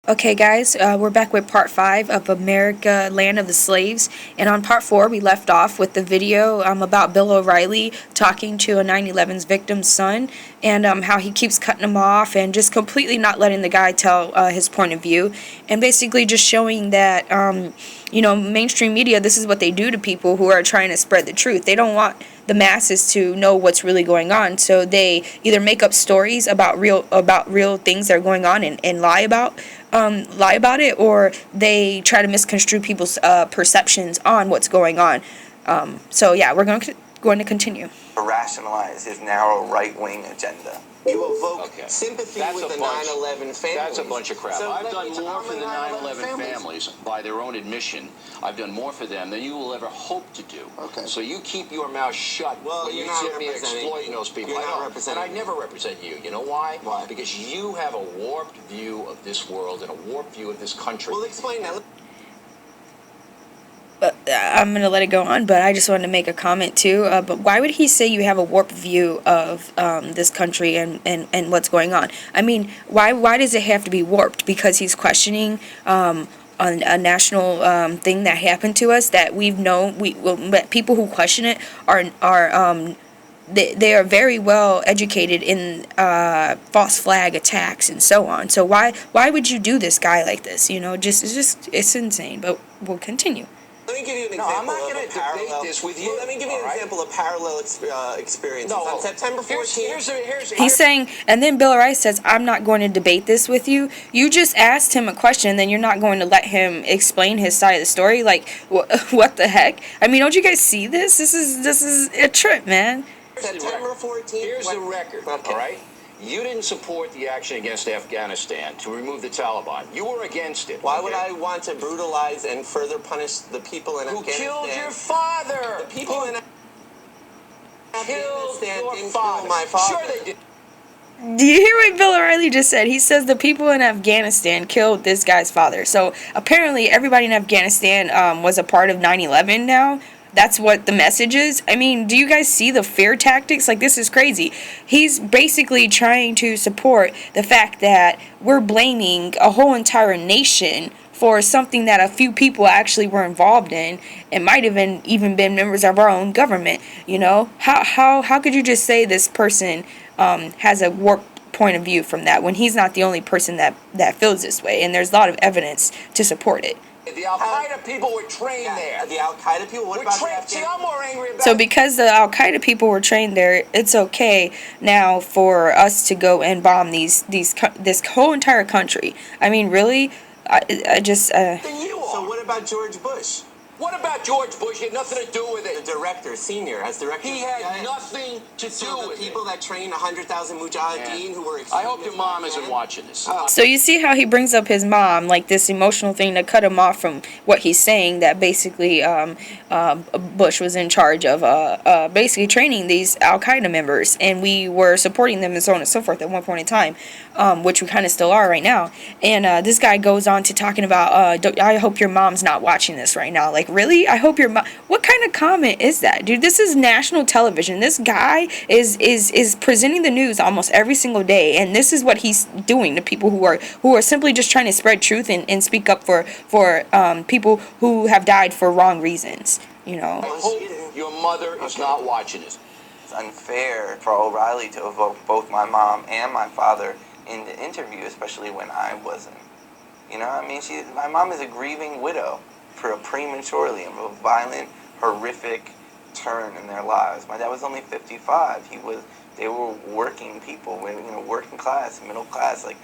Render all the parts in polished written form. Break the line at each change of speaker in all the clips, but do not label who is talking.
Okay, guys, we're back with part 5 of America, Land of the Slaves. And on part 4, we left off with the video about Bill O'Reilly talking to a 9/11's victim's son and how he keeps cutting him off and just completely not letting the guy tell his point of view. And basically just showing that, mainstream media, this is what they do to people who are trying to spread the truth. They don't want the masses to know what's really going on, so they either make up stories about real things that are going on and lie about it, or they try to misconstrue people's perceptions on what's going on. So yeah, we're going to continue.
Rationalize his narrow right-wing agenda.
You evoke sympathy with the 9/11 families.
That's a bunch of crap.
So
I've done more for the 9/11 families, by their own admission. I've done more for them than you will ever hope to do.
Okay.
So you keep your mouth shut when you sit me exploiting those people.
You're not
And
representing
I never represent you. You know why?
Why?
Because you have a warped view of this world and a warped view of this country.
Well, explain that.
I'm going to let it go on, but I just wanted to make a comment too. But why would he say you have a warped view of this country and what's going on? I mean, why does it have to be warped? Because he's questioning on a national thing that happened to us that we've known. People who question it they are very well educated in false flag attacks and so on. So why would you do this guy like this? You know, it's insane. But we'll continue.
Let me give you an example.
No, I'm not going to debate this with you.
Let me give you an example of parallel experiences. On September 14th,
he's saying, and then Bill O'Reilly says, I'm not going to debate this with you. You just asked him a question, and then you're not going to let him explain his side of the story? Like, what the heck? I mean, don't you guys see this? This is a trip, man.
September 14th.
Here's the record, all right? You didn't support the action against Afghanistan to remove the Taliban. You were against it.
Why would I want to brutalize and further punish the people in Afghanistan?
Who killed your father?
The people in Afghanistan didn't
father.
kill my father.
Sure they did.
Do you hear what Bill O'Reilly just said? He says the people in Afghanistan killed this guy's father. So apparently everybody in Afghanistan was a part of 9/11 now. That's what the message is. I mean, do you guys see the fear tactics? Like, this is crazy. He's basically trying to support the fact that we're blaming a whole entire nation for something that a few people actually were involved in. It might have even been members of our own government. You know, how could you just say this person has a warped point of view from that when he's not the only person that feels this way? And there's a lot of evidence to support it.
The Al-Qaeda people were trained there.
The Al-Qaeda people? What about the
See, I'm more angry about
So because the Al-Qaeda people were trained there, it's okay now for us to go and bomb this whole entire country. I mean, really? I just...
Then you are.
So what about George Bush?
What about George Bush? He had nothing to do with it.
The director, senior, as director.
He had nothing to do with
the people that trained 100,000 mujahideen who were...
I hope your mom isn't watching this.
So you see how he brings up his mom, like this emotional thing to cut him off from what he's saying, that basically Bush was in charge of basically training these Al-Qaeda members, and we were supporting them and so on and so forth at one point in time, which we kind of still are right now. And this guy goes on to talking about, I hope your mom's not watching this right now. Like, really? I hope your mom... What kind of comment is that? Dude, this is national television. This guy is presenting the news almost every single day, and this is what he's doing to people who are simply just trying to spread truth and speak up for people who have died for wrong reasons, you know.
I hope your mother is not watching this.
It's unfair for O'Reilly to evoke both my mom and my father in the interview, especially when I wasn't. You know, I mean, my mom is a grieving widow for a prematurely and a violent, horrific turn in their lives. My dad was only 55. They were working people, working class, middle class. Like,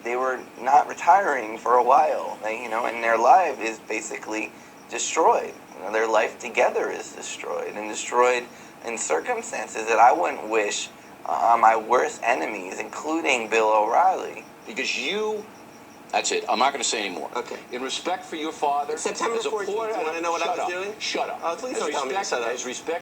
they were not retiring for a while. And their life is basically destroyed. Their life together is destroyed in circumstances that I wouldn't wish on my worst enemies, including Bill O'Reilly.
Because that's it. I'm not going to say anymore.
Okay.
In respect for your father...
September 14th, you want to know what I was doing?
Shut up.
Please don't tell me to shut up.
As respect